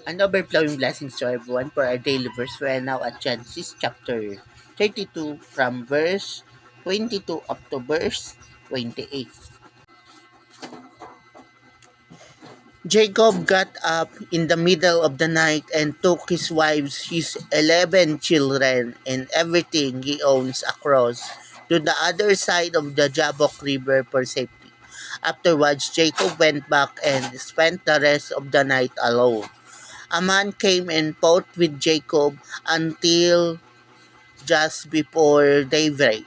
An overflowing blessings to everyone for our daily verse. We are now at Genesis chapter 32 from verse 22 up to verse 28. Jacob got up in the middle of the night and took his wives, his 11 children, and everything he owns across to the other side of the Jabbok River for safety. Afterwards, Jacob went back and spent the rest of the night alone. A man came and fought with Jacob until just before daybreak.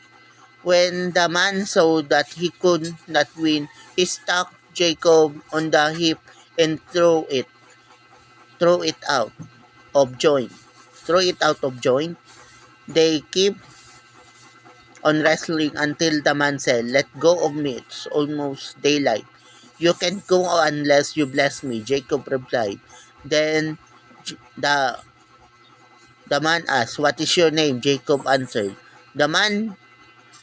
When the man saw that he could not win, he struck Jacob on the hip and threw it out of joint. Throw it out of joint. They keep on wrestling until the man said, "Let go of me, it's almost daylight." "You can't go unless you bless me," Jacob replied. Then the man asked, "What is your name?" Jacob answered. The man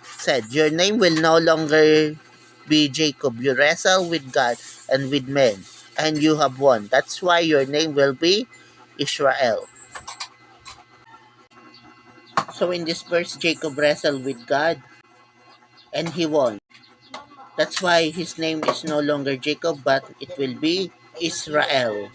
said, "Your name will no longer be Jacob. You wrestle with God and with men, and you have won. That's why your name will be Israel." So in this verse, Jacob wrestled with God and he won. That's why his name is no longer Jacob, but it will be Israel.